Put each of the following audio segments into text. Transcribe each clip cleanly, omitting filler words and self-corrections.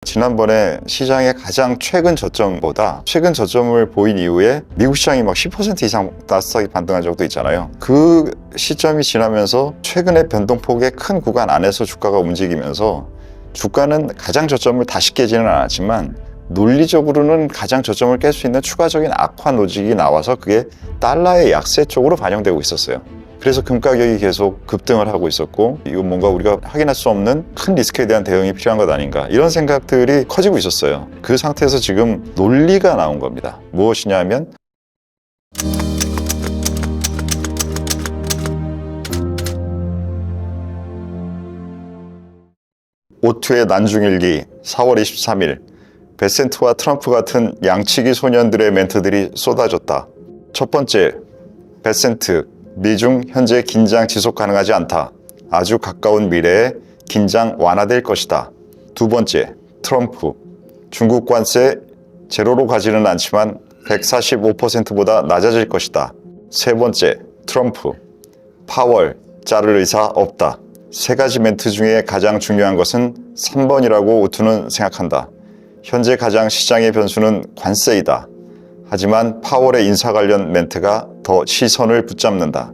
지난번에 시장의 가장 최근 저점보다 최근 저점을 보인 이후에 미국 시장이 막 10% 이상 나스닥이 반등한 적도 있잖아요. 그 시점이 지나면서 최근의 변동폭의 큰 구간 안에서 주가가 움직이면서 주가는 가장 저점을 다시 깨지는 않았지만 논리적으로는 가장 저점을 깰 수 있는 추가적인 악화 노직이 나와서 그게 달러의 약세 쪽으로 반영되고 있었어요. 그래서 금 가격이 계속 급등을 하고 있었고, 이거 뭔가 우리가 확인할 수 없는 큰 리스크에 대한 대응이 필요한 것 아닌가, 이런 생각들이 커지고 있었어요. 그 상태에서 지금 논리가 나온 겁니다. 무엇이냐 하면 오투의 난중일기 4월 23일 베센트와 트럼프 같은 양치기 소년들의 멘트들이 쏟아졌다. 첫 번째, 베센트, 미중 현재 긴장 지속 가능하지 않다. 아주 가까운 미래에 긴장 완화될 것이다. 두 번째, 트럼프, 중국 관세 제로로 가지는 않지만 145%보다 낮아질 것이다. 세 번째, 트럼프, 파월, 자를 의사 없다. 세 가지 멘트 중에 가장 중요한 것은 3번이라고 오투는 생각한다. 현재 가장 시장의 변수는 관세이다. 하지만 파월의 인사 관련 멘트가 더 시선을 붙잡는다.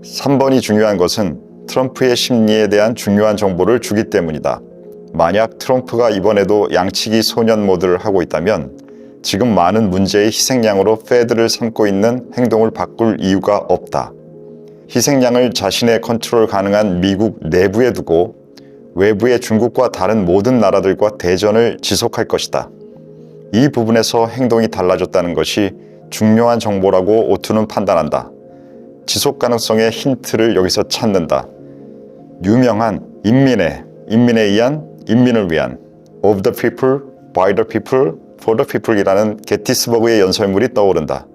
3번이 중요한 것은 트럼프의 심리에 대한 중요한 정보를 주기 때문이다. 만약 트럼프가 이번에도 양치기 소년 모드를 하고 있다면 지금 많은 문제의 희생양으로 페드를 삼고 있는 행동을 바꿀 이유가 없다. 희생양을 자신의 컨트롤 가능한 미국 내부에 두고 외부의 중국과 다른 모든 나라들과 대전을 지속할 것이다. 이 부분에서 행동이 달라졌다는 것이 중요한 정보라고 오투는 판단한다. 지속 가능성의 힌트를 여기서 찾는다. 유명한 인민에 의한, 인민을 위한 of the people, by the people, for the people이라는 게티스버그의 연설물이 떠오른다.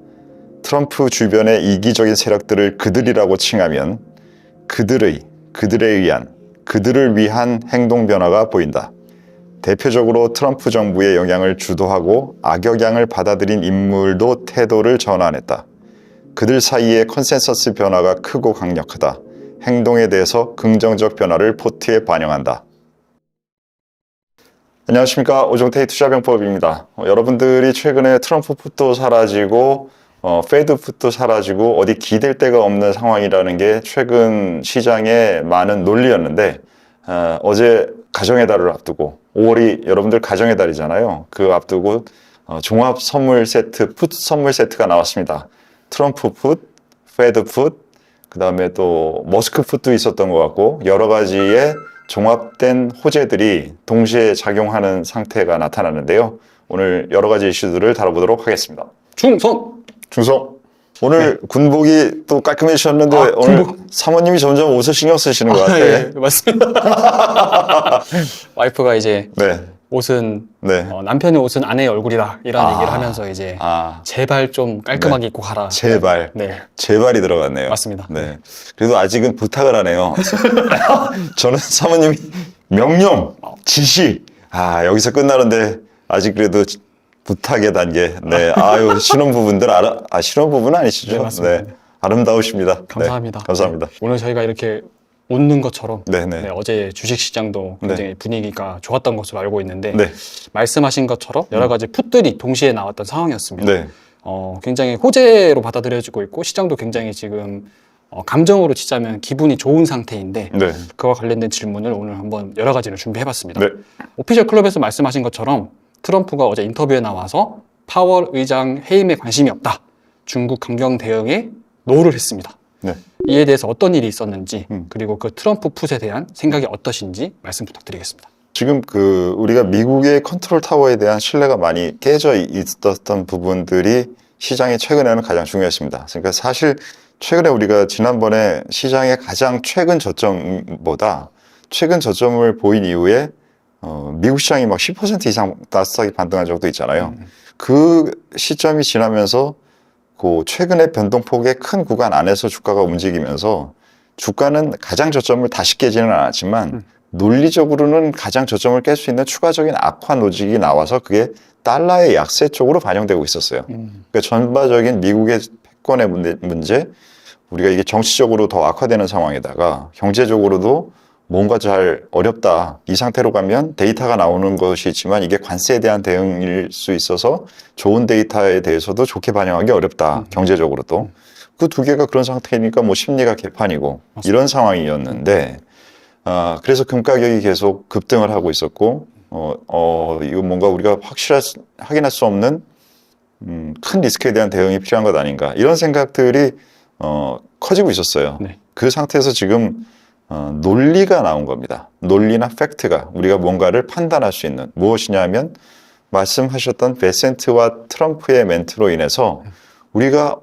트럼프 주변의 이기적인 세력들을 그들이라고 칭하면 그들의, 그들에 의한, 그들을 위한 행동 변화가 보인다. 대표적으로 트럼프 정부의 영향을 주도하고 악영향을 받아들인 인물도 태도를 전환했다. 그들 사이의 컨센서스 변화가 크고 강력하다. 행동에 대해서 긍정적 변화를 포트에 반영한다. 안녕하십니까, 오종태의 투자병법입니다. 여러분들이 최근에 트럼프 풋도 사라지고 페드 풋도 사라지고 어디 기댈 데가 없는 상황이라는 게 최근 시장의 많은 논리였는데, 어제 가정의 달을 앞두고 5월이 여러분들 가정의 달이잖아요. 그 앞두고 종합 선물 세트, 풋 선물 세트가 나왔습니다. 트럼프 풋, 페드 풋, 그 다음에 또 머스크 풋도 있었던 것 같고, 여러 가지의 종합된 호재들이 동시에 작용하는 상태가 나타나는데요. 오늘 여러 가지 이슈들을 다뤄보도록 하겠습니다. 충성! 오늘 군복이 또 깔끔해지셨는데, 오늘 사모님이 점점 옷을 신경 쓰시는 것 같아요. 예, 맞습니다. 와이프가 이제 옷은 남편의 옷은 아내의 얼굴이다, 이런 얘기를 하면서 이제 제발 좀 깔끔하게 입고 가라. 제발. 제발이 들어갔네요. 맞습니다. 네. 그래도 아직은 부탁을 하네요. 저는 사모님이 명령, 지시. 여기서 끝나는데 아직 그래도 부탁의 단계. 아유, 신혼부분들 신혼부부는 아니시죠? 네, 맞습니다. 아름다우십니다. 감사합니다. 감사합니다. 오늘 저희가 이렇게 웃는 것처럼 어제 주식시장도 굉장히 분위기가 좋았던 것으로 알고 있는데, 네. 말씀하신 것처럼 여러 가지 풋들이 동시에 나왔던 상황이었습니다. 네. 굉장히 호재로 받아들여지고 있고, 시장도 굉장히 지금 감정으로 치자면 기분이 좋은 상태인데, 그와 관련된 질문을 오늘 한번 여러 가지를 준비해봤습니다. 오피셜 클럽에서 말씀하신 것처럼 트럼프가 어제 인터뷰에 나와서 파월 의장 해임에 관심이 없다, 중국 강경 대응에 노를 했습니다. 이에 대해서 어떤 일이 있었는지, 그리고 그 트럼프 풋에 대한 생각이 어떠신지 말씀 부탁드리겠습니다. 지금 우리가 미국의 컨트롤 타워에 대한 신뢰가 많이 깨져 있었던 부분들이 시장이 최근에는 가장 중요했습니다. 그러니까 사실 최근에 우리가 지난번에 시장의 가장 최근 저점보다 최근 저점을 보인 이후에 미국 시장이 막 10% 이상 나스닥이 반등한 적도 있잖아요. 그 시점이 지나면서 최근의 변동폭의 큰 구간 안에서 주가가 움직이면서 주가는 가장 저점을 다시 깨지는 않았지만 논리적으로는 가장 저점을 깰 수 있는 추가적인 악화 노직이 나와서 그게 달러의 약세 쪽으로 반영되고 있었어요. 그러니까 전반적인 미국의 패권의 문제, 우리가 이게 정치적으로 더 악화되는 상황에다가 경제적으로도 뭔가 잘 어렵다. 이 상태로 가면 데이터가 나오는 것이지만 이게 관세에 대한 대응일 수 있어서 좋은 데이터에 대해서도 좋게 반영하기 어렵다. 경제적으로도. 그 두 개가 그런 상태니까 뭐 심리가 개판이고 맞습니다. 이런 상황이었는데 그래서 금 가격이 계속 급등을 하고 있었고 이거 뭔가 우리가 확인할 수 없는 큰 리스크에 대한 대응이 필요한 것 아닌가 이런 생각들이 커지고 있었어요. 네. 그 상태에서 지금 논리가 나온 겁니다. 논리나 팩트가 우리가 뭔가를 판단할 수 있는 무엇이냐 하면 말씀하셨던 베센트와 트럼프의 멘트로 인해서 우리가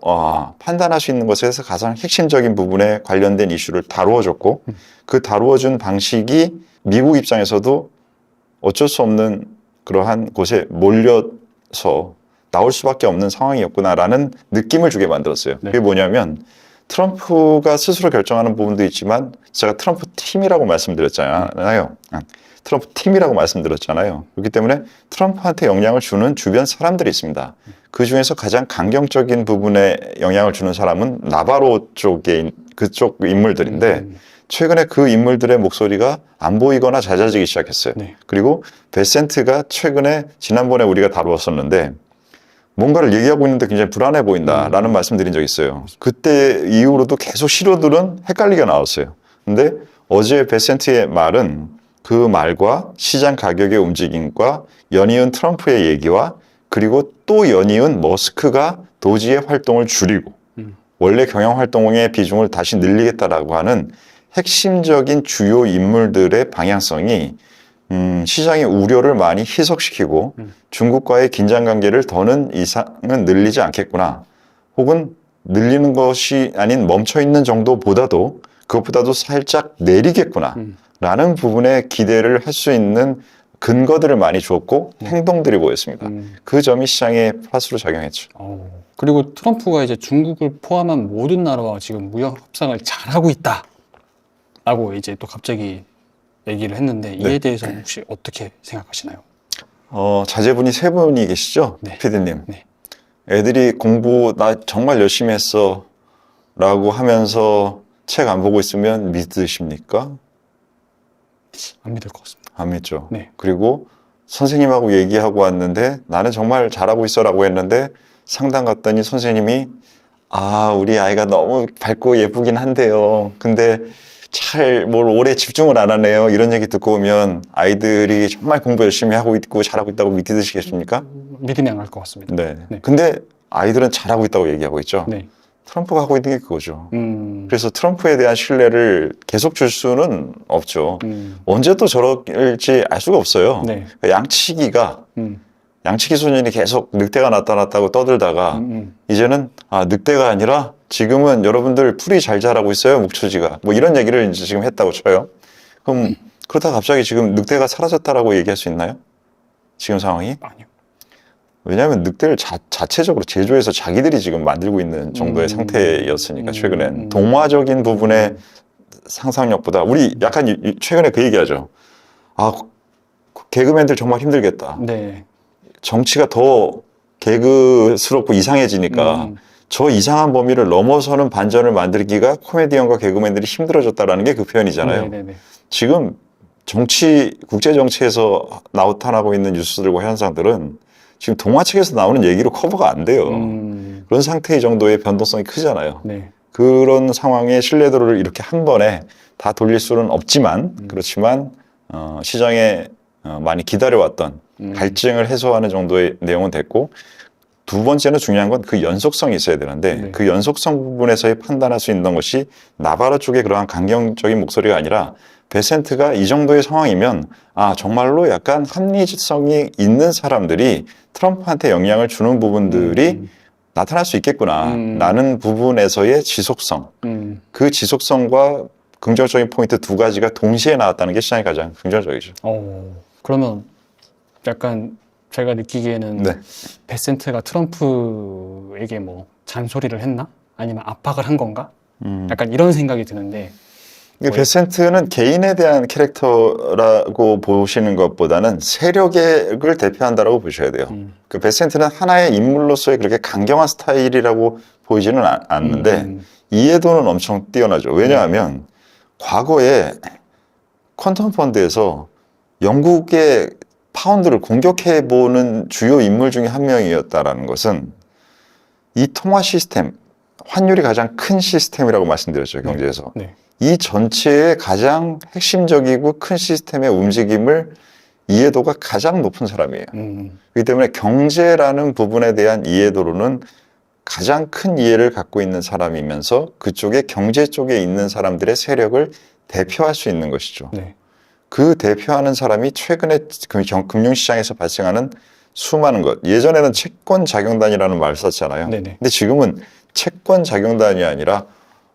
판단할 수 있는 것에서 가장 핵심적인 부분에 관련된 이슈를 다루어줬고 그 다루어준 방식이 미국 입장에서도 어쩔 수 없는 그러한 곳에 몰려서 나올 수밖에 없는 상황이었구나라는 느낌을 주게 만들었어요. 네. 그게 뭐냐면 트럼프가 스스로 결정하는 부분도 있지만 제가 트럼프 팀이라고 말씀드렸잖아요. 트럼프 팀이라고 말씀드렸잖아요. 그렇기 때문에 트럼프한테 영향을 주는 주변 사람들이 있습니다. 그 중에서 가장 강경적인 부분에 영향을 주는 사람은 나바로 쪽에 그쪽 인물들인데 최근에 그 인물들의 목소리가 안 보이거나 잦아지기 시작했어요. 네. 그리고 베센트가 최근에 지난번에 우리가 다루었었는데 뭔가를 얘기하고 있는데 굉장히 불안해 보인다라는 말씀드린 적이 있어요. 그때 이후로도 계속 시료들은 헷갈리게 나왔어요. 근데 어제 베센트의 말은 그 말과 시장 가격의 움직임과 연이은 트럼프의 얘기와 그리고 또 연이은 머스크가 도지의 활동을 줄이고 원래 경영 활동의 비중을 다시 늘리겠다라고 하는 핵심적인 주요 인물들의 방향성이 시장의 우려를 많이 희석시키고 중국과의 긴장관계를 더는 이상은 늘리지 않겠구나. 혹은 늘리는 것이 아닌 멈춰있는 정도보다도 그것보다도 살짝 내리겠구나. 라는 부분에 기대를 할 수 있는 근거들을 많이 주었고 행동들이 보였습니다. 그 점이 시장에 플러스로 작용했죠. 그리고 트럼프가 이제 중국을 포함한 모든 나라와 지금 무역 협상을 잘하고 있다라고 이제 또 갑자기 얘기를 했는데 이에 네. 대해서 혹시 어떻게 생각하시나요? 자제분이 세 분이 계시죠? 네. 피디님. 네. 애들이 공부 나 정말 열심히 했어 라고 하면서 책 안 보고 있으면 믿으십니까? 안 믿을 것 같습니다. 안 믿죠. 네. 그리고 선생님하고 얘기하고 왔는데 나는 정말 잘하고 있어 라고 했는데 상담 갔더니 선생님이 우리 아이가 너무 밝고 예쁘긴 한데요. 근데 잘 뭘 오래 집중을 안 하네요. 이런 얘기 듣고 오면 아이들이 정말 공부 열심히 하고 있고 잘하고 있다고 믿으시겠습니까? 믿음이 안 갈 것 같습니다. 네. 네. 근데 아이들은 잘하고 있다고 얘기하고 있죠. 네. 트럼프가 하고 있는 게 그거죠. 음. 그래서 트럼프에 대한 신뢰를 계속 줄 수는 없죠. 언제 또 저럴지 알 수가 없어요. 네. 양치기가 양치기 소년이 계속 늑대가 나타났다고 떠들다가 이제는 늑대가 아니라 지금은 여러분들 풀이 잘 자라고 있어요. 목초지가. 뭐 이런 얘기를 이제 지금 했다고 쳐요. 그럼 그러다가 갑자기 지금 늑대가 사라졌다라고 얘기할 수 있나요? 지금 상황이? 아니요. 왜냐하면 늑대를 자체적으로 제조해서 자기들이 지금 만들고 있는 정도의 상태였으니까 최근엔 동화적인 부분의 상상력보다 우리 약간 최근에 그 얘기하죠. 개그맨들 정말 힘들겠다. 네. 정치가 더 개그스럽고 이상해지니까 저 이상한 범위를 넘어서는 반전을 만들기가 코미디언과 개그맨들이 힘들어졌다라는 게 그 표현이잖아요. 네네네. 지금 국제 정치에서 나타나고 있는 뉴스들과 현상들은 지금 동화책에서 나오는 얘기로 커버가 안 돼요. 그런 상태의 정도의 변동성이 크잖아요. 네. 그런 상황에 신뢰도를 이렇게 한 번에 다 돌릴 수는 없지만 그렇지만 시장에 많이 기다려왔던 갈증을 해소하는 정도의 내용은 됐고 두 번째는 중요한 건 그 연속성이 있어야 되는데 네. 그 연속성 부분에서의 판단할 수 있는 것이 나바로 쪽의 그러한 강경적인 목소리가 아니라 베센트가 이 정도의 상황이면 정말로 약간 합리성이 있는 사람들이 트럼프한테 영향을 주는 부분들이 나타날 수 있겠구나 라는 부분에서의 지속성 그 지속성과 긍정적인 포인트 두 가지가 동시에 나왔다는 게 시장이 가장 긍정적이죠. 그러면 약간 제가 느끼기에는 네. 베센트가 트럼프에게 뭐 잔소리를 했나? 아니면 압박을 한 건가? 약간 이런 생각이 드는데 베센트는 개인에 대한 캐릭터라고 보시는 것보다는 세력을 대표한다라고 보셔야 돼요. 그 베센트는 하나의 인물로서의 그렇게 강경한 스타일이라고 보이지는 않는데 이해도는 엄청 뛰어나죠. 왜냐하면 과거에 퀀텀 펀드에서 영국의 파운드를 공격해보는 주요 인물 중에 한 명이었다라는 것은 이 통화 시스템, 환율이 가장 큰 시스템이라고 말씀드렸죠, 경제에서. 네. 이 전체의 가장 핵심적이고 큰 시스템의 움직임을 이해도가 가장 높은 사람이에요. 그렇기 때문에 경제라는 부분에 대한 이해도로는 가장 큰 이해를 갖고 있는 사람이면서 그쪽에 경제 쪽에 있는 사람들의 세력을 대표할 수 있는 것이죠. 네. 그 대표하는 사람이 최근에 금융시장에서 발생하는 수많은 것. 예전에는 채권자경단이라는 말을 썼잖아요. 네네. 근데 지금은 채권자경단이 아니라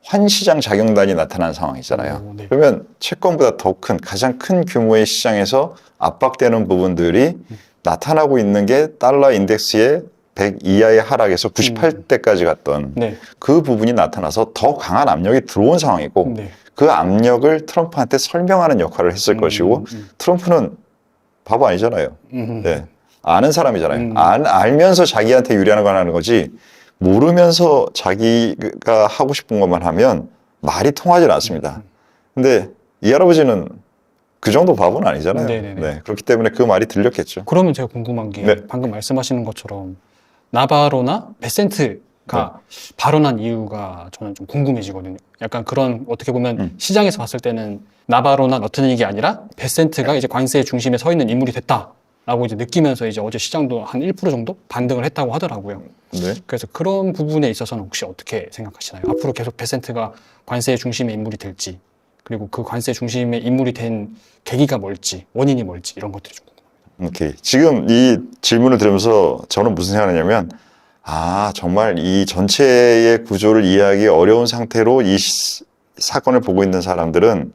환시장 자경단이 나타난 상황이잖아요. 네. 그러면 채권보다 더 큰, 가장 큰 규모의 시장에서 압박되는 부분들이 나타나고 있는 게 달러 인덱스의 100 이하의 하락에서 98대까지 갔던 네. 그 부분이 나타나서 더 강한 압력이 들어온 상황이고 네. 그 압력을 트럼프한테 설명하는 역할을 했을 것이고 트럼프는 바보 아니잖아요. 네. 아는 사람이잖아요. 알면서 자기한테 유리하는 건 하는 거지 모르면서 자기가 하고 싶은 것만 하면 말이 통하지 않습니다. 근데 이 할아버지는 그 정도 바보는 아니잖아요. 네. 그렇기 때문에 그 말이 들렸겠죠. 그러면 제가 궁금한 게 네. 방금 말씀하시는 것처럼 나바로나 베센트가 발언한 이유가 저는 좀 궁금해지거든요. 약간 그런 어떻게 보면 시장에서 봤을 때는 나바로나 러트닉이 아니라 베센트가 이제 관세의 중심에 서 있는 인물이 됐다라고 이제 느끼면서 이제 어제 시장도 한 1% 정도 반등을 했다고 하더라고요. 네. 그래서 그런 부분에 있어서는 혹시 어떻게 생각하시나요? 앞으로 계속 베센트가 관세의 중심의 인물이 될지, 그리고 그 관세 중심의 인물이 된 계기가 뭘지, 원인이 뭘지 이런 것들이 좀 궁금합니다. 오케이. 지금 이 질문을 들으면서 저는 무슨 생각하냐면 정말 이 전체의 구조를 이해하기 어려운 상태로 이 사건을 보고 있는 사람들은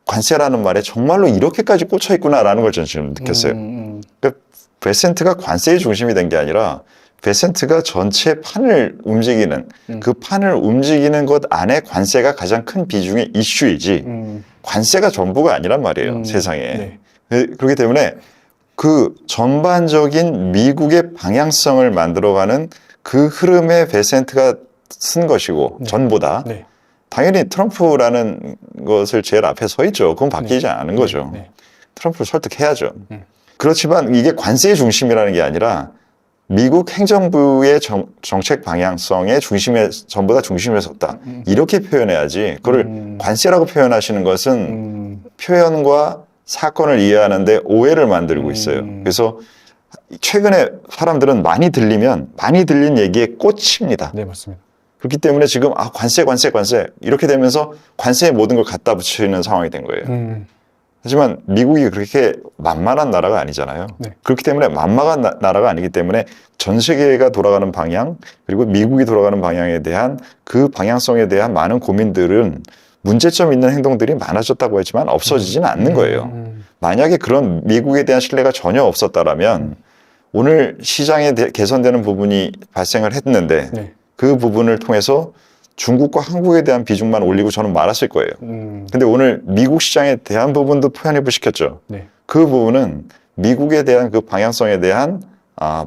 관세라는 말에 정말로 이렇게까지 꽂혀 있구나라는 걸 저는 지금 느꼈어요. 그러니까 베센트가 관세의 중심이 된 게 아니라 베센트가 전체 판을 움직이는 그 판을 움직이는 것 안에 관세가 가장 큰 비중의 이슈이지 관세가 전부가 아니란 말이에요. 세상에. 네. 그렇기 때문에 그 전반적인 미국의 방향성을 만들어가는 그 흐름에 베센트가 쓴 것이고 전보다 네. 당연히 트럼프라는 것을 제일 앞에 서 있죠. 그건 바뀌지 않은 거죠. 트럼프를 설득해야죠. 그렇지만 이게 관세의 중심이라는 게 아니라 미국 행정부의 정책 방향성의 중심에 전부 다 중심에 섰다. 이렇게 표현해야지. 그걸 관세라고 표현하시는 것은 표현과 사건을 이해하는데 오해를 만들고 있어요. 그래서 최근에 사람들은 많이 들린 얘기에 꽂힙니다. 네, 맞습니다. 그렇기 때문에 지금 관세 이렇게 되면서 관세에 모든 걸 갖다 붙이는 상황이 된 거예요. 하지만 미국이 그렇게 만만한 나라가 아니잖아요. 네. 그렇기 때문에 만만한 나라가 아니기 때문에 전 세계가 돌아가는 방향 그리고 미국이 돌아가는 방향에 대한 그 방향성에 대한 많은 고민들은 문제점 있는 행동들이 많아졌다고 했지만 없어지지는 않는 거예요. 만약에 그런 미국에 대한 신뢰가 전혀 없었다라면 오늘 시장에 개선되는 부분이 발생을 했는데 네. 그 부분을 통해서 중국과 한국에 대한 비중만 올리고 저는 말았을 거예요. 근데 오늘 미국 시장에 대한 부분도 표현을 시켰죠. 네. 그 부분은 미국에 대한 그 방향성에 대한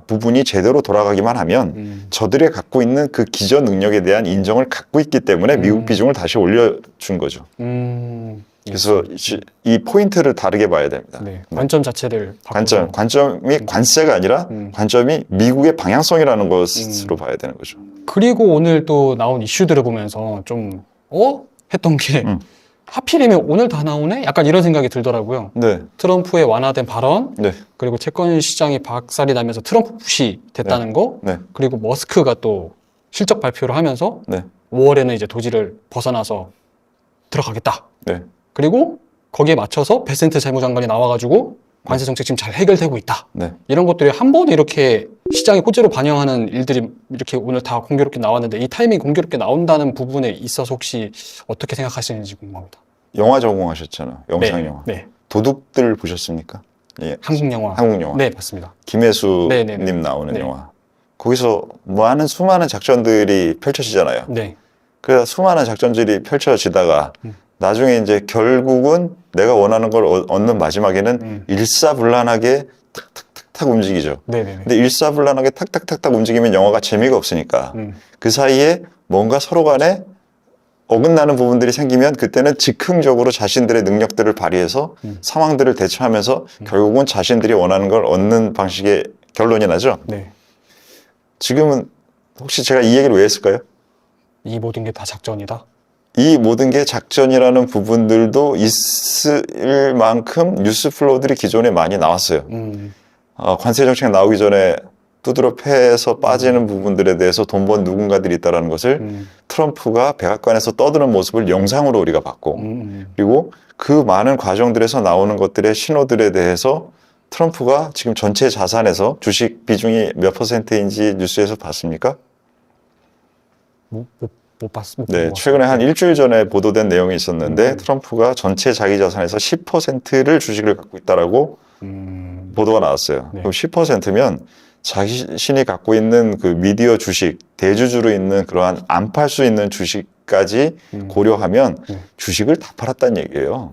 부분이 제대로 돌아가기만 하면 저들이 갖고 있는 그 기저 능력에 대한 인정을 갖고 있기 때문에 미국 비중을 다시 올려준 거죠. 그래서 이 포인트를 다르게 봐야 됩니다. 네. 관점 자체를 바꿔서. 관점이 관세가 아니라 관점이 미국의 방향성이라는 것으로 봐야 되는 거죠. 그리고 오늘 또 나온 이슈들을 보면서 좀 했던 게 하필이면 오늘 다 나오네? 약간 이런 생각이 들더라고요. 네. 트럼프의 완화된 발언, 네. 그리고 채권 시장이 박살이 나면서 트럼프 푸시 됐다는 거, 네. 그리고 머스크가 또 실적 발표를 하면서 네. 5월에는 이제 도지를 벗어나서 들어가겠다. 네. 그리고 거기에 맞춰서 베센트 재무장관이 나와가지고 관세 정책 지금 잘 해결되고 있다. 네. 이런 것들이 한 번에 이렇게 시장이 꽃으로 반영하는 일들이 이렇게 오늘 다 공교롭게 나왔는데 이 타이밍 공교롭게 나온다는 부분에 있어서 혹시 어떻게 생각하시는지 궁금합니다. 영화 전공하셨잖아요. 영상 영화. 네. 도둑들 보셨습니까? 예. 한국 영화. 한국 영화. 네, 맞습니다. 김혜수님 나오는 네. 영화. 거기서 많은 수많은 작전들이 펼쳐지잖아요. 네. 그 수많은 작전들이 펼쳐지다가 나중에 이제 결국은 내가 원하는 걸 얻는 마지막에는 일사불란하게 탁탁탁탁 움직이죠. 네네네. 근데 일사불란하게 탁탁탁탁 움직이면 영화가 재미가 없으니까 그 사이에 뭔가 서로 간에 어긋나는 부분들이 생기면 그때는 즉흥적으로 자신들의 능력들을 발휘해서 상황들을 대처하면서 결국은 자신들이 원하는 걸 얻는 방식의 결론이 나죠. 네. 지금은 혹시 제가 이 얘기를 왜 했을까요? 이 모든 게 다 작전이다. 이 모든 게 작전이라는 부분들도 있을 만큼 뉴스 플로우들이 기존에 많이 나왔어요. 관세 정책 나오기 전에 두드러 패해서 빠지는 부분들에 대해서 돈 번 누군가들이 있다는 것을 트럼프가 백악관에서 떠드는 모습을 영상으로 우리가 봤고, 그리고 그 많은 과정들에서 나오는 것들의 신호들에 대해서 트럼프가 지금 전체 자산에서 주식 비중이 몇 %인지 뉴스에서 봤습니까? 못 봤어. 네, 최근에 한 일주일 전에 보도된 내용이 있었는데 트럼프가 전체 자기 자산에서 10%를 주식을 갖고 있다라고 보도가 나왔어요. 네. 그럼 10%면 자신이 갖고 있는 그 미디어 주식, 대주주로 있는 그러한 안 팔 수 있는 주식까지 고려하면 주식을 다 팔았다는 얘기예요.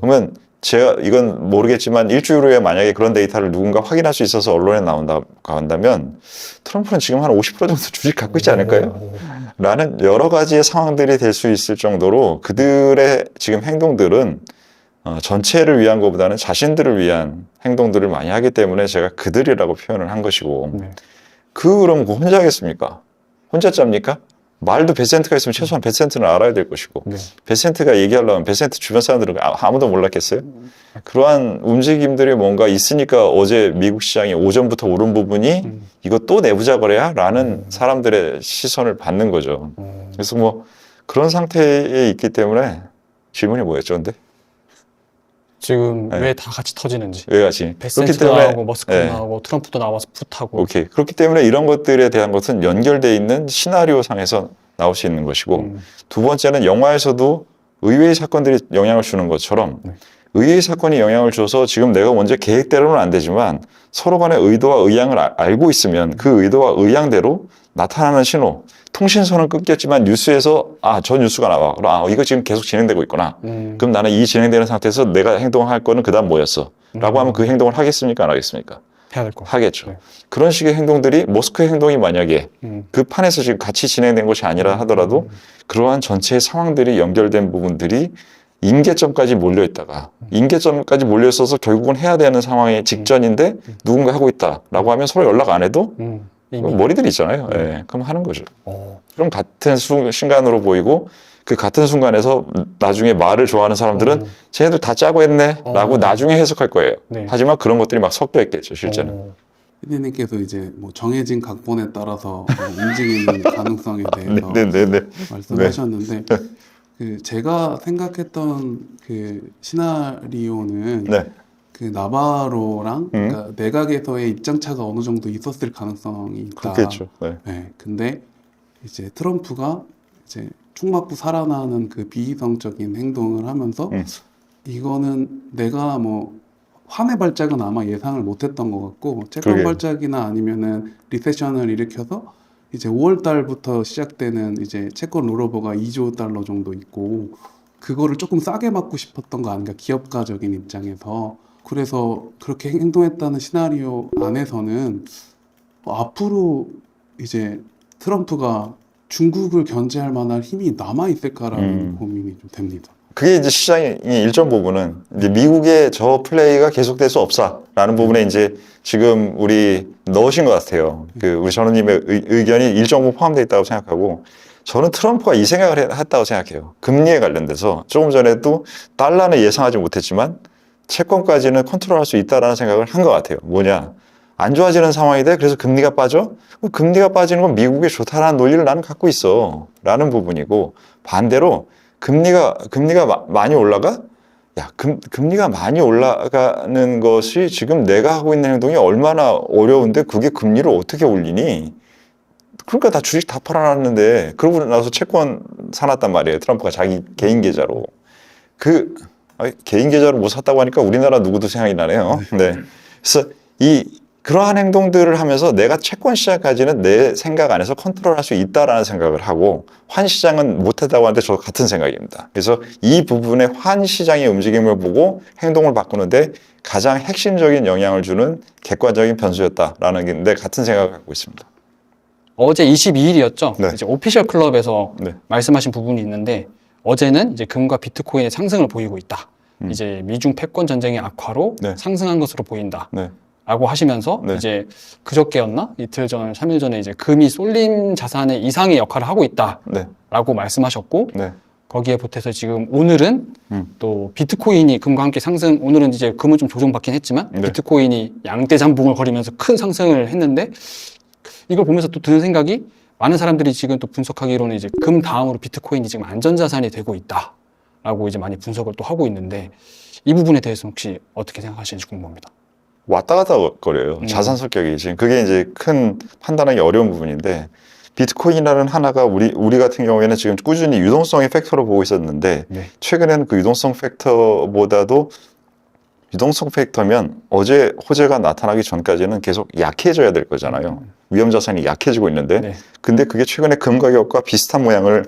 그러면 제가 이건 모르겠지만 일주일 후에 만약에 그런 데이터를 누군가 확인할 수 있어서 언론에 나온다고 한다면 트럼프는 지금 한 50% 정도 주식 갖고 있지 않을까요? 라는 여러 가지의 상황들이 될 수 있을 정도로 그들의 지금 행동들은 전체를 위한 것보다는 자신들을 위한 행동들을 많이 하기 때문에 제가 그들이라고 표현을 한 것이고, 그럼 혼자 하겠습니까? 혼자 짭니까? 말도 베센트가 있으면 최소한 베센트는 알아야 될 것이고, 베센트가 얘기하려면 베센트 주변 사람들은 아무도 몰랐겠어요? 그러한 움직임들이 뭔가 있으니까 어제 미국 시장이 오전부터 오른 부분이 이거 또 내부자 거래야? 라는 사람들의 시선을 받는 거죠. 그래서 뭐 그런 상태에 있기 때문에 질문이 뭐였죠, 근데? 지금 왜 다 같이 터지는지. 왜 같이? 베센트도 나오고 머스크도 나오고 트럼프도 나와서 풋하고. 오케이. 그렇기 때문에 이런 것들에 대한 것은 연결되어 있는 시나리오 상에서 나올 수 있는 것이고, 두 번째는 영화에서도 의외의 사건들이 영향을 주는 것처럼 의외의 사건이 영향을 줘서 지금 내가 먼저 계획대로는 안 되지만 서로 간의 의도와 의향을 알고 있으면 그 의도와 의향대로 나타나는 신호, 통신선은 끊겼지만 뉴스에서 저 뉴스가 나와. 그럼 이거 지금 계속 진행되고 있구나. 그럼 나는 이 진행되는 상태에서 내가 행동할 거는 그다음 뭐였어? 라고 하면 그 행동을 하겠습니까? 안 하겠습니까? 해야 될 거. 하겠죠. 네. 그런 식의 행동들이 모스크의 행동이 만약에 그 판에서 지금 같이 진행된 것이 아니라 하더라도 그러한 전체의 상황들이 연결된 부분들이 임계점까지 몰려있다가 임계점까지 몰려있어서 결국은 해야 되는 상황의 직전인데 누군가 하고 있다라고 하면 서로 연락 안 해도 머리들 있잖아요. 예, 그럼 하는 거죠. 그럼 같은 순간으로 보이고 그 같은 순간에서 나중에 말을 좋아하는 사람들은 쟤네들 다 짜고 했네 라고 나중에 해석할 거예요. 네. 하지만 그런 것들이 막 섞여 있겠죠, 실제는. 피디님께서 이제 뭐 정해진 각본에 따라서 움직이는 가능성에 대해서 말씀하셨는데 그 제가 생각했던 그 시나리오는 그 나바로랑 그러니까 내각에서의 입장차가 어느 정도 있었을 가능성이 있다. 그렇겠죠. 네. 근데 이제 트럼프가 이제 총 맞고 살아나는 그 비이성적인 행동을 하면서 이거는 내가 뭐 환의 발작은 아마 예상을 못했던 것 같고 채권 발작이나 아니면은 리세션을 일으켜서 이제 5월 달부터 시작되는 이제 채권 롤오버가 2조 달러 정도 있고 그거를 조금 싸게 맞고 싶었던 거 아닌가 기업가적인 입장에서. 그래서 그렇게 행동했다는 시나리오 안에서는 앞으로 이제 트럼프가 중국을 견제할 만한 힘이 남아있을까라는 고민이 좀 됩니다. 그게 이제 시장의 일정 부분은 이제 미국의 저 플레이가 계속될 수 없어라는 부분에 이제 지금 우리 넣으신 것 같아요. 그 우리 전우님의 의견이 일정 부분 포함되어 있다고 생각하고 저는 트럼프가 이 생각을 했다고 생각해요. 금리에 관련돼서 조금 전에도 달러는 예상하지 못했지만 채권까지는 컨트롤할 수 있다라는 생각을 한 것 같아요. 뭐냐? 안 좋아지는 상황이 돼. 그래서 금리가 빠져. 금리가 빠지는 건 미국이 좋다라는 논리를 나는 갖고 있어. 라는 부분이고 반대로 금리가 많이 올라가? 야, 금리가 많이 올라가는 것이 지금 내가 하고 있는 행동이 얼마나 어려운데 그게 금리를 어떻게 올리니? 그러니까 다 주식 다 팔아놨는데 그러고 나서 채권 사놨단 말이에요. 트럼프가 자기 개인 계좌로. 개인 계좌로 못 샀다고 하니까 우리나라 누구도 생각이 나네요. 네. 그래서 그러한 행동들을 하면서 내가 채권 시장까지는 내 생각 안에서 컨트롤할 수 있다라는 생각을 하고 환 시장은 못했다고 하는데 저 같은 생각입니다. 그래서 이 부분의 환 시장의 움직임을 보고 행동을 바꾸는데 가장 핵심적인 영향을 주는 객관적인 변수였다라는 게 같은 생각을 갖고 있습니다. 어제 22일이었죠. 네. 이제 오피셜 클럽에서 네. 말씀하신 부분이 있는데 어제는 이제 금과 비트코인의 상승을 보이고 있다. 이제 미중 패권 전쟁의 악화로 네. 상승한 것으로 보인다. 네. 라고 하시면서 네. 이제 그저께였나? 이틀 전, 3일 전에 이제 금이 쏠림 자산의 이상의 역할을 하고 있다. 네. 라고 말씀하셨고 네. 거기에 보태서 지금 오늘은 또 비트코인이 금과 함께 상승, 오늘은 이제 금은 좀 조정받긴 했지만 네. 비트코인이 양대 잠봉을 거리면서 큰 상승을 했는데 이걸 보면서 또 드는 생각이 많은 사람들이 지금 또 분석하기로는 이제 금 다음으로 비트코인이 지금 안전자산이 되고 있다라고 이제 많이 분석을 또 하고 있는데 이 부분에 대해서 혹시 어떻게 생각하시는지 궁금합니다. 왔다 갔다 거려요. 자산 성격이 지금 그게 이제 큰 판단하기 어려운 부분인데 비트코인이라는 하나가 우리 같은 경우에는 지금 꾸준히 유동성의 팩터로 보고 있었는데 네. 최근에는 그 유동성 팩터보다도 유동성 팩터면 어제 호재가 나타나기 전까지는 계속 약해져야 될 거잖아요. 위험 자산이 약해지고 있는데 네. 근데 그게 최근에 금 가격과 비슷한 모양을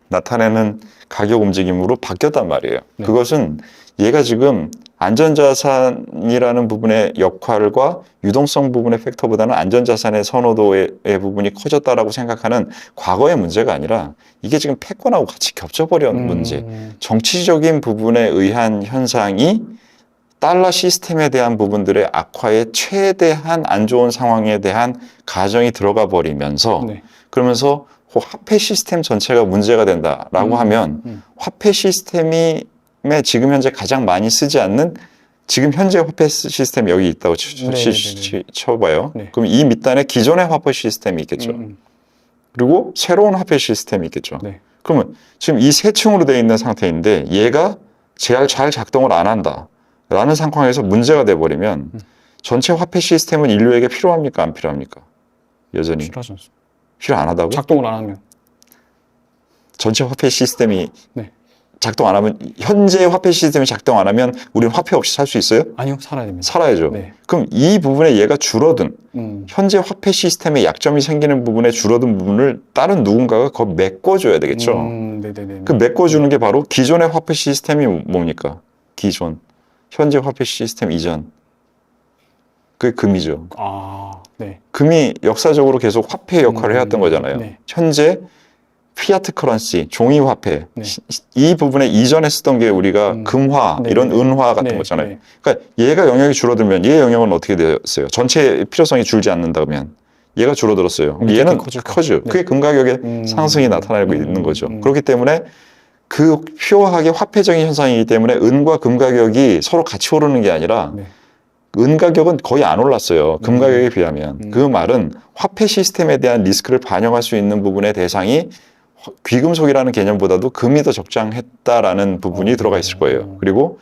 나타내는 가격 움직임으로 바뀌었단 말이에요. 네. 그것은 얘가 지금 안전자산이라는 부분의 역할과 유동성 부분의 팩터보다는 안전자산의 선호도의 부분이 커졌다라고 생각하는 과거의 문제가 아니라 이게 지금 패권하고 같이 겹쳐버린 문제. 정치적인 부분에 의한 현상이 달러 시스템에 대한 부분들의 악화에 최대한 안 좋은 상황에 대한 가정이 들어가 버리면서 네. 그러면서 그 화폐 시스템 전체가 문제가 된다라고 하면 화폐 시스템이 지금 현재 가장 많이 쓰지 않는 지금 현재 화폐 시스템이 여기 있다고 쳐봐요. 네. 그럼 이 밑단에 기존의 화폐 시스템이 있겠죠. 그리고 새로운 화폐 시스템이 있겠죠. 네. 그러면 지금 이 세 층으로 되어 있는 상태인데 얘가 잘 작동을 안 한다라는 상황에서 문제가 돼버리면 전체 화폐 시스템은 인류에게 필요합니까? 안 필요합니까? 여전히 필요하지 않습니다. 필요 안 하다고? 작동을 안 하면 전체 화폐 시스템이 네. 작동 안 하면 현재 화폐 시스템이 작동 안 하면 우리는 화폐 없이 살 수 있어요? 아니요, 살아야 됩니다. 살아야죠. 네. 그럼 이 부분에 얘가 줄어든 현재 화폐 시스템에 약점이 생기는 부분에 줄어든 부분을 다른 누군가가 거 메꿔줘야 되겠죠. 네네네. 그 메꿔주는 게 바로 기존의 화폐 시스템이 뭡니까? 기존 현재 화폐 시스템 이전 그게 금이죠. 아, 네. 금이 역사적으로 계속 화폐 역할을 해왔던 거잖아요. 네. 현재 피아트 커런시, 종이 화폐 네. 이 부분에 이전에 쓰던 게 우리가 금화, 네, 이런 네. 은화 같은 네, 거잖아요. 네. 그러니까 얘가 영역이 줄어들면 얘의 영역은 어떻게 되었어요? 전체 필요성이 줄지 않는다면 얘가 줄어들었어요. 그럼 얘는 커져. 그게 금 가격의 상승이 나타나고 있는 거죠. 그렇기 때문에 그 퓨어하게 화폐적인 현상이기 때문에 은과 금 가격이 서로 같이 오르는 게 아니라 네. 은 가격은 거의 안 올랐어요. 금 가격에 비하면. 그 말은 화폐 시스템에 대한 리스크를 반영할 수 있는 부분의 대상이 귀금속이라는 개념보다도 금이 더 적장했다라는 부분이 들어가 있을 거예요. 그리고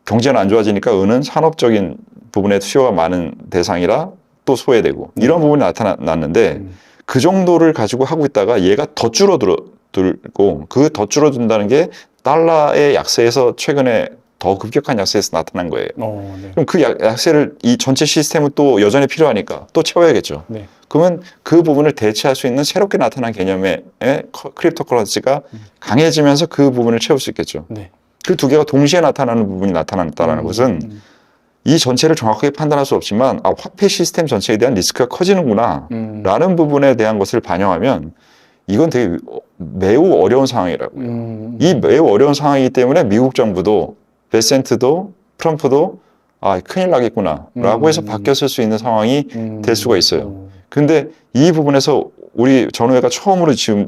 경제는 안 좋아지니까 은은 산업적인 부분에 수요가 많은 대상이라 또 소외되고 이런 부분이 나타났는데 그 정도를 가지고 하고 있다가 얘가 더 줄어들고 그 더 줄어든다는 게 달러의 약세에서 최근에 더 급격한 약세에서 나타난 거예요. 네. 그럼 그 약세를 이 전체 시스템은 또 여전히 필요하니까 또 채워야겠죠. 네. 그러면 그 부분을 대체할 수 있는 새롭게 나타난 개념의 크립토 커런시가 강해지면서 그 부분을 채울 수 있겠죠. 네. 그 두 개가 동시에 나타나는 부분이 나타났다는 것은 이 전체를 정확하게 판단할 수 없지만 화폐 시스템 전체에 대한 리스크가 커지는구나 라는 부분에 대한 것을 반영하면 이건 되게 매우 어려운 상황이라고요. 이 매우 어려운 상황이기 때문에 미국 정부도 베센트도 트럼프도 큰일 나겠구나 라고 해서 바뀌었을 수 있는 상황이 될 수가 있어요. 근데 이 부분에서 우리 전후회가 처음으로 지금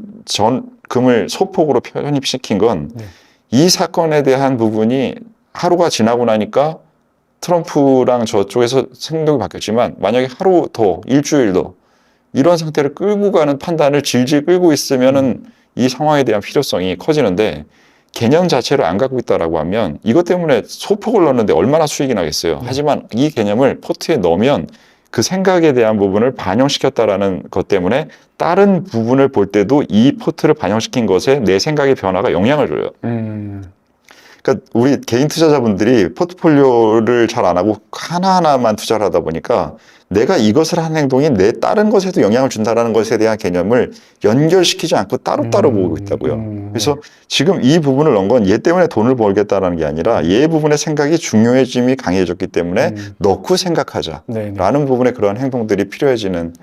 금을 소폭으로 편입시킨 건 이 사건에 대한 부분이 하루가 지나고 나니까 트럼프랑 저쪽에서 행동이 바뀌었지만 만약에 하루 더 일주일 더 이런 상태를 끌고 가는 판단을 질질 끌고 있으면은 이 상황에 대한 필요성이 커지는데 개념 자체를 안 갖고 있다라고 하면 이것 때문에 소폭을 넣었는데 얼마나 수익이 나겠어요. 하지만 이 개념을 포트에 넣으면 그 생각에 대한 부분을 반영시켰다라는 것 때문에 다른 부분을 볼 때도 이 포트를 반영시킨 것에 내 생각의 변화가 영향을 줘요. 그러니까 우리 개인 투자자분들이 포트폴리오를 잘 안 하고 하나하나만 투자를 하다 보니까 내가 이것을 하는 행동이 내 다른 것에도 영향을 준다라는 것에 대한 개념을 연결시키지 않고 따로따로 보고 있다고요. 그래서 지금 이 부분을 넣은 건 얘 때문에 돈을 벌겠다라는 게 아니라 얘 부분의 생각이 중요해짐이 강해졌기 때문에 넣고 생각하자라는 부분에 그런 행동들이 필요해지는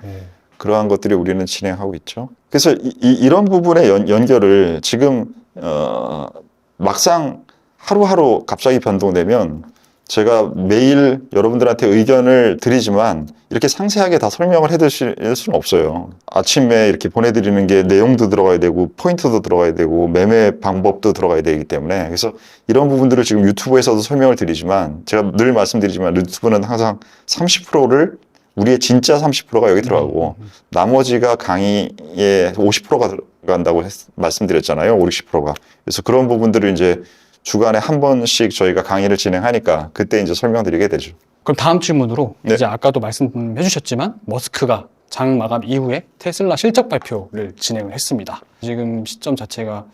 그러한 것들이 우리는 진행하고 있죠. 그래서 이런 부분의 연결을 지금 막상 하루하루 갑자기 변동되면 제가 매일 여러분들한테 의견을 드리지만 이렇게 상세하게 다 설명을 해드릴 수는 없어요. 아침에 이렇게 보내드리는 게 내용도 들어가야 되고 포인트도 들어가야 되고 매매 방법도 들어가야 되기 때문에 그래서 이런 부분들을 지금 유튜브에서도 설명을 드리지만 제가 늘 말씀드리지만 유튜브는 항상 30%를 우리의 진짜 30%가 여기 들어가고 나머지가 강의에 50%가 들어간다고 말씀드렸잖아요. 5, 60%가. 그래서 그런 부분들을 이제 주간에 한 번씩 저희가 강의를 진행하니까 그때 이제 설명드리게 되죠. 그럼 다음 질문으로 네. 이제 아까도 말씀해 주셨지만 머스크가 장 마감 이후에 테슬라 실적 발표를 진행을 했습니다. 지금 시점 자체가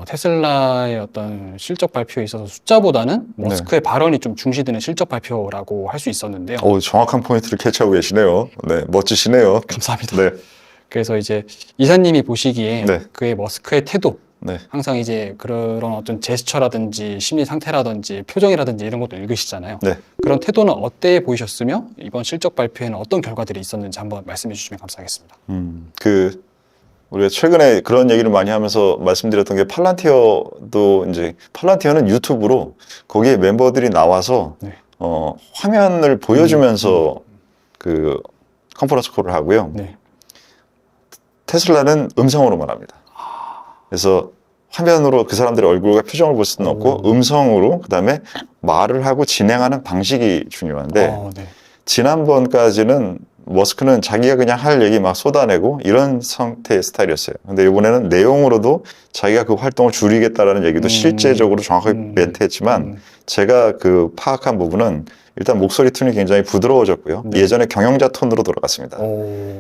테슬라의 어떤 실적 발표에 있어서 숫자보다는 머스크의 발언이 좀 중시되는 실적 발표라고 할 수 있었는데요. 정확한 포인트를 캐치하고 계시네요. 네, 멋지시네요. 감사합니다. 네. 그래서 이제 이사님이 보시기에 네. 그의 머스크의 태도, 네. 항상 이제 그런 어떤 제스처라든지 심리 상태라든지 표정이라든지 이런 것도 읽으시잖아요. 네. 그런 태도는 어때 보이셨으며 이번 실적 발표에는 어떤 결과들이 있었는지 한번 말씀해 주시면 감사하겠습니다. 우리가 최근에 그런 얘기를 많이 하면서 말씀드렸던 게 팔란티어도 이제 팔란티어는 유튜브로 거기에 멤버들이 나와서 네. 화면을 보여주면서 그 컨퍼런스 콜을 하고요. 네. 테슬라는 음성으로만 합니다. 그래서 화면으로 그 사람들의 얼굴과 표정을 볼 수는 없고 음성으로 그다음에 말을 하고 진행하는 방식이 중요한데 네. 지난번까지는 머스크는 자기가 그냥 할 얘기 막 쏟아내고 이런 상태의 스타일이었어요. 근데 이번에는 내용으로도 자기가 그 활동을 줄이겠다라는 얘기도 실제적으로 정확하게 멘트했지만 제가 그 파악한 부분은 일단 목소리 톤이 굉장히 부드러워졌고요. 네. 예전에 경영자 톤으로 돌아갔습니다.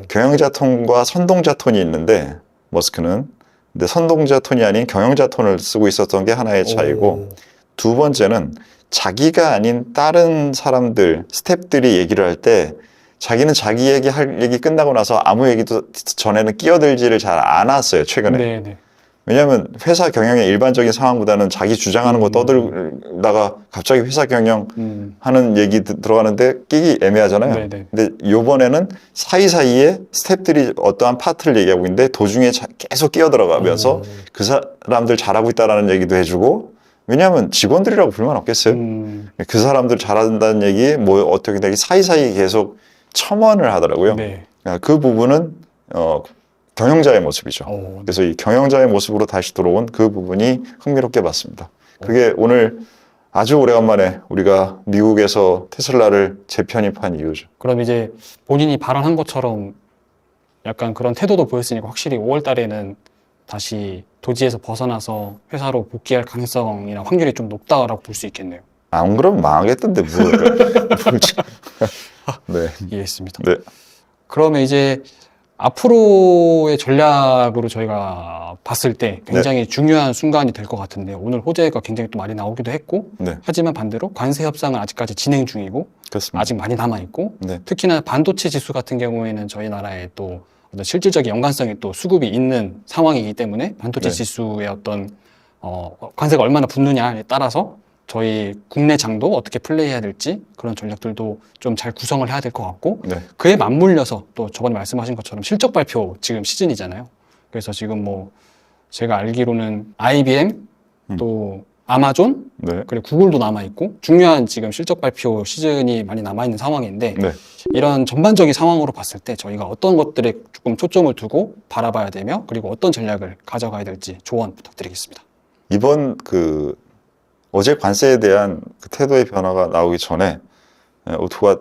경영자 톤과 선동자 톤이 있는데 머스크는 근데 선동자 톤이 아닌 경영자 톤을 쓰고 있었던 게 하나의 차이고 두 번째는 자기가 아닌 다른 사람들, 스태프들이 얘기를 할 때 자기는 자기 할 얘기 끝나고 나서 아무 얘기도 전에는 끼어들지를 잘 안 했어요, 최근에. 네네. 왜냐하면 회사 경영의 일반적인 상황보다는 자기 주장하는 거 떠들다가 갑자기 회사 경영 하는 얘기 들어가는데 끼기 애매하잖아요. 네네. 근데 요번에는 사이사이에 스태프들이 어떠한 파트를 얘기하고 있는데 도중에 계속 끼어들어가면서 그 사람들 잘하고 있다라는 얘기도 해주고 왜냐하면 직원들이라고 불만 없겠어요. 그 사람들 잘한다는 얘기, 뭐 어떻게 되기 사이사이 계속 첨언을 하더라고요. 네. 그 부분은 경영자의 모습이죠. 네. 그래서 이 경영자의 모습으로 다시 들어온 그 부분이 흥미롭게 봤습니다. 그게 오늘 아주 오래간만에 우리가 미국에서 테슬라를 재편입한 이유죠. 그럼 이제 본인이 발언한 것처럼 약간 그런 태도도 보였으니까 확실히 5월 달에는 다시 도지에서 벗어나서 회사로 복귀할 가능성이나 확률이 좀 높다라고 볼 수 있겠네요. 안 그러면 망하겠던데 뭐. 네. 이해했습니다. 네. 그러면 이제 앞으로의 전략으로 저희가 봤을 때 굉장히 중요한 순간이 될 것 같은데 오늘 호재가 굉장히 또 많이 나오기도 했고 네. 하지만 반대로 관세 협상은 아직까지 진행 중이고 그렇습니다. 아직 많이 남아있고 네. 특히나 반도체 지수 같은 경우에는 저희 나라에 또 어떤 실질적인 연관성이 또 수급이 있는 상황이기 때문에 반도체 네. 지수의 어떤 관세가 얼마나 붙느냐에 따라서 저희 국내 장도 어떻게 플레이해야 될지 그런 전략들도 좀 잘 구성을 해야 될 것 같고 네. 그에 맞물려서 또 저번에 말씀하신 것처럼 실적 발표 지금 시즌이잖아요. 그래서 지금 뭐 제가 알기로는 IBM 또 아마존 네. 그리고 구글도 남아있고 중요한 지금 실적 발표 시즌이 많이 남아있는 상황인데 네. 이런 전반적인 상황으로 봤을 때 저희가 어떤 것들에 조금 초점을 두고 바라봐야 되며 그리고 어떤 전략을 가져가야 될지 조언 부탁드리겠습니다. 이번 어제 관세에 대한 그 태도의 변화가 나오기 전에 오토가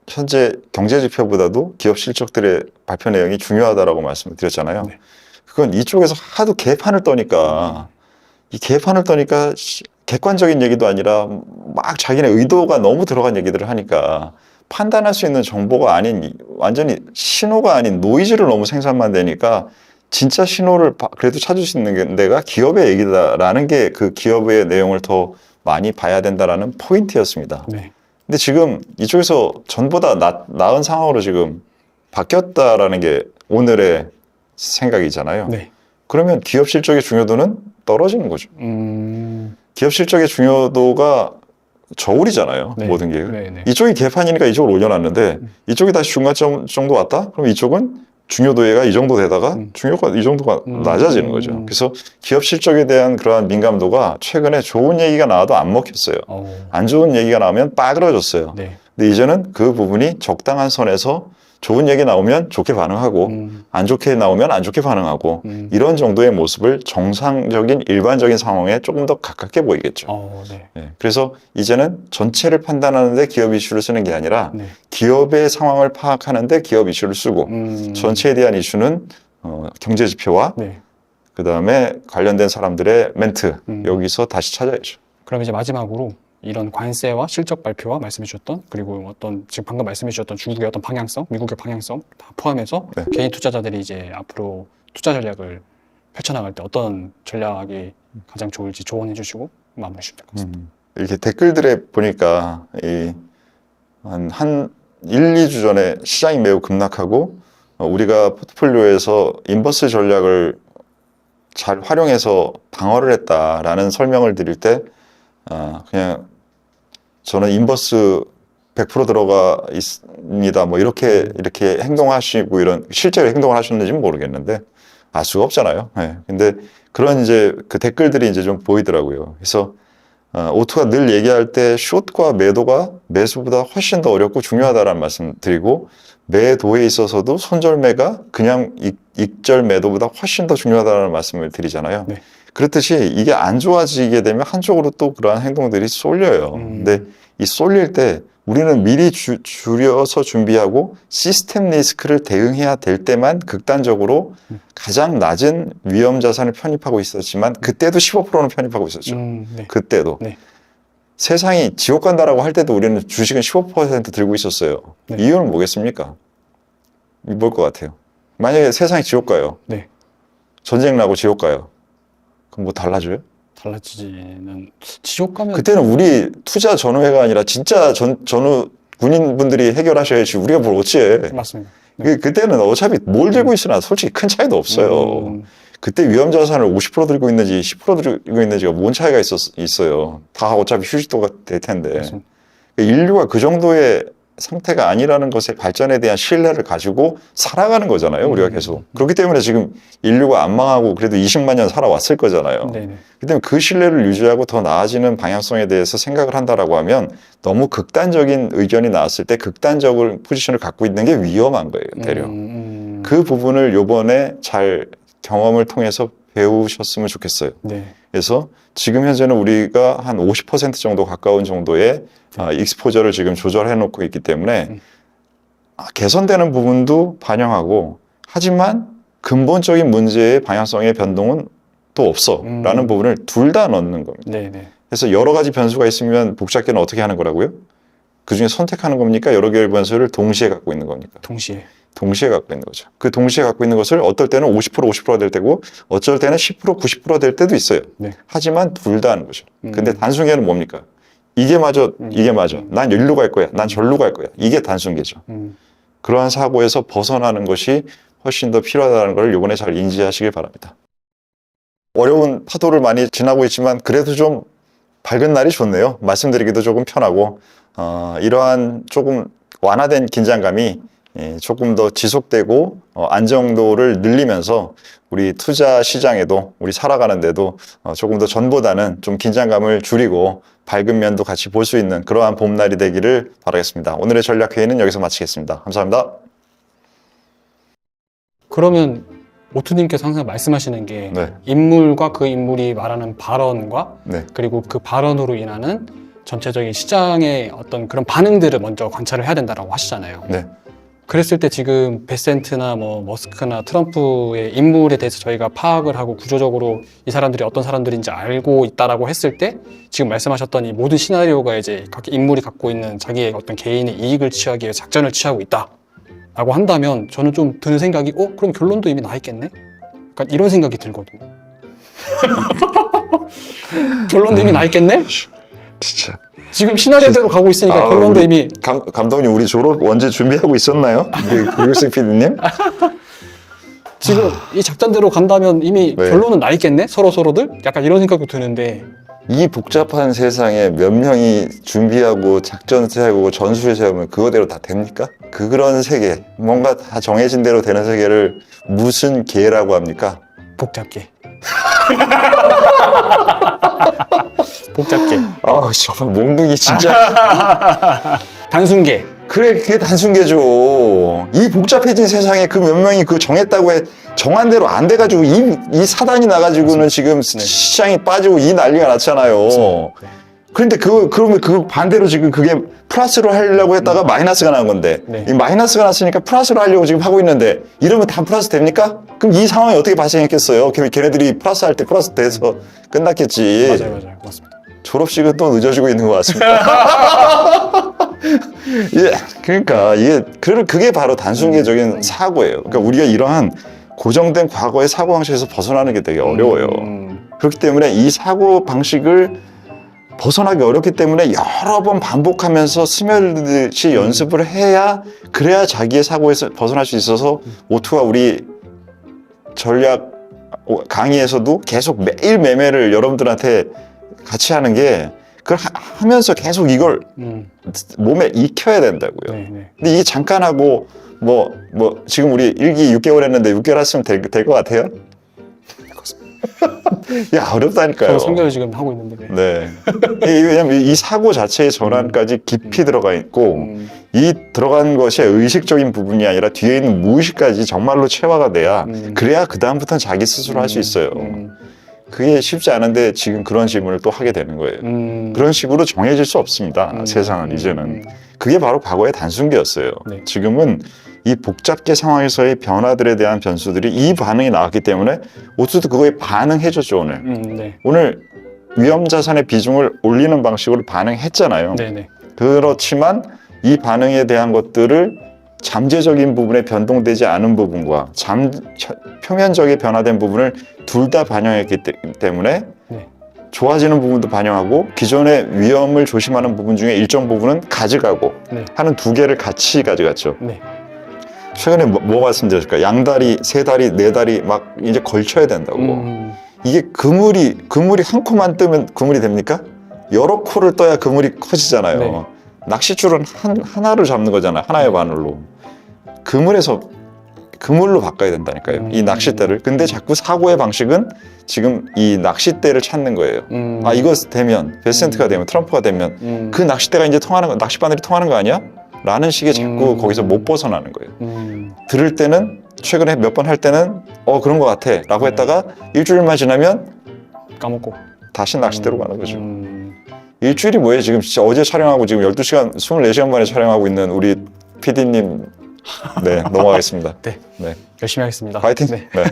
현재 경제 지표보다도 기업 실적들의 발표 내용이 중요하다라고 말씀을 드렸잖아요. 네. 그건 이쪽에서 하도 개판을 떠니까 이 개판을 떠니까 객관적인 얘기도 아니라 막 자기네 의도가 너무 들어간 얘기들을 하니까 판단할 수 있는 정보가 아닌 완전히 신호가 아닌 노이즈를 너무 생산만 되니까 진짜 신호를 그래도 찾을 수 있는 데가 기업의 얘기다라는 게 그 기업의 내용을 더 많이 봐야 된다라는 포인트였습니다. 네. 근데 지금 이쪽에서 전보다 나은 상황으로 지금 바뀌었다라는 게 오늘의 생각이잖아요. 네. 그러면 기업 실적의 중요도는 떨어지는 거죠. 기업 실적의 중요도가 저울이잖아요. 네. 모든 게. 네, 네. 이쪽이 개판이니까 이쪽으로 올려놨는데 이쪽이 다시 중간점 정도 왔다? 그럼 이쪽은 중요도가 이 정도 되다가 중요가 이 정도가 낮아지는 거죠. 그래서 기업 실적에 대한 그러한 민감도가 최근에 좋은 얘기가 나와도 안 먹혔어요. 안 좋은 얘기가 나오면 빠그러졌어요. 네. 근데 이제는 그 부분이 적당한 선에서 좋은 얘기 나오면 좋게 반응하고 안 좋게 나오면 안 좋게 반응하고 이런 정도의 모습을 정상적인 일반적인 상황에 조금 더 가깝게 보이겠죠. 네. 네, 그래서 이제는 전체를 판단하는데 기업 이슈를 쓰는 게 아니라 네. 기업의 상황을 파악하는데 기업 이슈를 쓰고 전체에 대한 이슈는 경제 지표와 네. 그다음에 관련된 사람들의 멘트 여기서 다시 찾아야죠. 그럼 이제 마지막으로 이런 관세와 실적 발표와 말씀해 주셨던 그리고 어떤 지금 방금 말씀해 주셨던 중국의 어떤 방향성, 미국의 방향성 다 포함해서 네. 개인 투자자들이 이제 앞으로 투자 전략을 펼쳐나갈 때 어떤 전략이 가장 좋을지 조언해 주시고 마무리 주시면 될 것 같습니다. 이렇게 댓글들에 보니까 한 1, 2주 전에 시장이 매우 급락하고 우리가 포트폴리오에서 인버스 전략을 잘 활용해서 방어를 했다라는 설명을 드릴 때 그냥 저는 인버스 100% 들어가 있습니다. 뭐 이렇게 행동하시고 이런 실제로 행동을 하셨는지는 모르겠는데 알 수가 없잖아요. 네. 근데 그런 이제 그 댓글들이 이제 좀 보이더라고요. 그래서 오투가 늘 얘기할 때 숏과 매도가 매수보다 훨씬 더 어렵고 중요하다라는 말씀 드리고 매도에 있어서도 손절매가 그냥 익절 매도보다 훨씬 더 중요하다는 말씀을 드리잖아요. 네. 그렇듯이 이게 안 좋아지게 되면 한쪽으로 또 그러한 행동들이 쏠려요. 근데 이 쏠릴 때 우리는 미리 줄여서 준비하고 시스템 리스크를 대응해야 될 때만 극단적으로 가장 낮은 위험 자산을 편입하고 있었지만 그때도 15%는 편입하고 있었죠. 네. 그때도. 네. 세상이 지옥 간다라고 할 때도 우리는 주식은 15% 들고 있었어요. 네. 이유는 뭐겠습니까? 뭘 것 같아요? 만약에 세상이 지옥 가요. 네. 전쟁 나고 지옥 가요. 그럼 뭐 달라져요? 달라지지는 지옥 가면 그때는 우리 투자 전후회가 아니라 진짜 전후 군인분들이 해결하셔야지 우리가 뭘 어찌해. 맞습니다. 네. 그때는 어차피 뭘 들고 있으나 솔직히 큰 차이도 없어요. 그때 위험 자산을 50% 들고 있는지 10% 들고 있는지가 뭔 차이가 있어요. 다 어차피 휴식도가 될 텐데. 맞습니다. 인류가 그 정도의 상태가 아니라는 것의 발전에 대한 신뢰를 가지고 살아가는 거잖아요. 우리가 계속. 그렇기 때문에 지금 인류가 안 망하고 그래도 20만 년 살아왔을 거잖아요. 네네. 그렇기 때문에 그 신뢰를 유지하고 더 나아지는 방향성에 대해서 생각을 한다라고 하면 너무 극단적인 의견이 나왔을 때 극단적인 포지션을 갖고 있는 게 위험한 거예요. 대려. 그 부분을 요번에 잘 경험을 통해서 배우셨으면 좋겠어요. 네. 그래서 지금 현재는 우리가 한 50% 정도 가까운 정도의 익스포저를 지금 조절해 놓고 있기 때문에 개선되는 부분도 반영하고 하지만 근본적인 문제의 방향성의 변동은 또 없어 라는 부분을 둘 다 넣는 겁니다. 네네. 그래서 여러 가지 변수가 있으면 복잡계는 어떻게 하는 거라고요? 그중에 선택하는 겁니까? 여러 개의 변수를 동시에 갖고 있는 겁니까? 동시에 갖고 있는 거죠. 그 동시에 갖고 있는 것을 어떨 때는 50% 50%가 될 때고 어쩔 때는 10% 90%가 될 때도 있어요. 네. 하지만 둘 다 하는 거죠. 근데 단순계는 뭡니까? 이게 맞아, 이게 맞아. 난 여기로 갈 거야. 난 절로 갈 거야. 이게 단순계죠. 그러한 사고에서 벗어나는 것이 훨씬 더 필요하다는 걸 이번에 잘 인지하시길 바랍니다. 어려운 파도를 많이 지나고 있지만 그래도 좀 밝은 날이 좋네요. 말씀드리기도 조금 편하고 이러한 조금 완화된 긴장감이 조금 더 지속되고 안정도를 늘리면서 우리 투자 시장에도 우리 살아가는데도 조금 더 전보다는 좀 긴장감을 줄이고 밝은 면도 같이 볼 수 있는 그러한 봄날이 되기를 바라겠습니다. 오늘의 전략회의는 여기서 마치겠습니다. 감사합니다. 그러면 오투님께서 항상 말씀하시는 게 인물과 그 인물이 말하는 발언과 그리고 그 발언으로 인하는 전체적인 시장의 어떤 그런 반응들을 먼저 관찰을 해야 된다라고 하시잖아요. 네. 그랬을 때 지금 베센트나 뭐 머스크나 트럼프의 인물에 대해서 저희가 파악을 하고 구조적으로 이 사람들이 어떤 사람들인지 알고 있다라고 했을 때 지금 말씀하셨던 이 모든 시나리오가 이제 각 인물이 갖고 있는 자기의 어떤 개인의 이익을 취하기 위해 작전을 취하고 있다라고 한다면 저는 좀 드는 생각이 그럼 결론도 이미 나 있겠네? 약간 이런 생각이 들거든요. 결론도 이미 나 있겠네? 진짜. 지금 시나리오대로 가고 있으니까 결론도 이미 감독님 우리 졸업 원제 준비하고 있었나요? 교육생 PD님? 지금 이 작전대로 간다면 이미 결론은 나 있겠네? 서로들? 약간 이런 생각도 드는데 이 복잡한 세상에 몇 명이 준비하고 작전 세우고 전술 세우면 그거대로 다 됩니까? 그런 세계, 뭔가 다 정해진 대로 되는 세계를 무슨 계라고 합니까? 복잡계. 복잡계. 아우 정말 몽둥이 진짜. 단순계. 그래 그게 단순계죠. 이 복잡해진 세상에 그 몇 명이 그 정했다고 해 정한 대로 안 돼가지고 이 사단이 나가지고는 지금 시장이 빠지고 이 난리가 났잖아요. 그런데 그러면 그 반대로 지금 그게 플러스로 하려고 했다가 마이너스가 난 건데 네. 이 마이너스가 났으니까 플러스로 하려고 지금 하고 있는데 이러면 다 플러스 됩니까? 그럼 이 상황이 어떻게 발생했겠어요? 걔네들이 플러스 할 때 플러스 돼서 끝났겠지. 맞아요. 맞습니다. 졸업식은 또 늦어지고 있는 것 같습니다. 예, 그러니까 그게 바로 단순계적인 사고예요. 그러니까 우리가 이러한 고정된 과거의 사고 방식에서 벗어나는 게 되게 어려워요. 그렇기 때문에 이 사고 방식을 벗어나기 어렵기 때문에 여러 번 반복하면서 스며들듯이 연습을 해야 그래야 자기의 사고에서 벗어날 수 있어서 오투가 우리 전략 강의에서도 계속 매일 매매를 여러분들한테 같이 하는 게 그걸 하면서 계속 이걸 몸에 익혀야 된다고요. 네. 근데 이게 잠깐 하고 지금 우리 1기 6개월 했는데 6개월 했으면 될 것 같아요? 야 어렵다니까요. 저도 3개월 지금 하고 있는데. 네. 왜냐면 이 사고 자체의 전환까지 깊이 들어가 있고 이 들어간 것이 의식적인 부분이 아니라 뒤에 있는 무의식까지 정말로 체화가 돼야 그래야 그 다음부터는 자기 스스로 할 수 있어요. 그게 쉽지 않은데 지금 그런 질문을 또 하게 되는 거예요. 그런 식으로 정해질 수 없습니다. 세상은 이제는. 그게 바로 과거의 단순계였어요. 네. 지금은 이 복잡계 상황에서의 변화들에 대한 변수들이 이 반응이 나왔기 때문에 오투도 그거에 반응해줬죠 오늘. 네. 오늘 위험자산의 비중을 올리는 방식으로 반응했잖아요. 네네. 그렇지만 이 반응에 대한 것들을 잠재적인 부분에 변동되지 않은 부분과 표면적인 변화된 부분을 둘 다 반영했기 때문에 네. 좋아지는 부분도 반영하고 기존의 위험을 조심하는 부분 중에 일정 부분은 가져가고 네. 하는 두 개를 같이 가져갔죠. 네. 최근에 뭐 말씀드렸을까? 양다리, 세다리, 네다리 막 이제 걸쳐야 된다고. 이게 그물이 한 코만 뜨면 그물이 됩니까? 여러 코를 떠야 그물이 커지잖아요. 네. 낚싯줄은 하나를 잡는 거잖아요. 하나의 바늘로. 그물로 바꿔야 된다니까요. 이 낚싯대를. 근데 자꾸 사고의 방식은 지금 이 낚싯대를 찾는 거예요. 아, 이거 되면, 베센트가 되면, 트럼프가 되면 그 낚싯대가 이제 낚싯바늘이 통하는 거 아니야? 라는 식의 자꾸 거기서 못 벗어나는 거예요. 들을 때는, 최근에 몇 번 할 때는, 그런 것 같아. 라고 했다가 일주일만 지나면 까먹고. 다시 낚싯대로 가는 거죠. 일주일이 뭐예요? 지금 진짜 어제 촬영하고 지금 12시간, 24시간 만에 촬영하고 있는 우리 PD님. 네, 넘어가겠습니다. 네. 열심히 하겠습니다. 파이팅! 네. 네.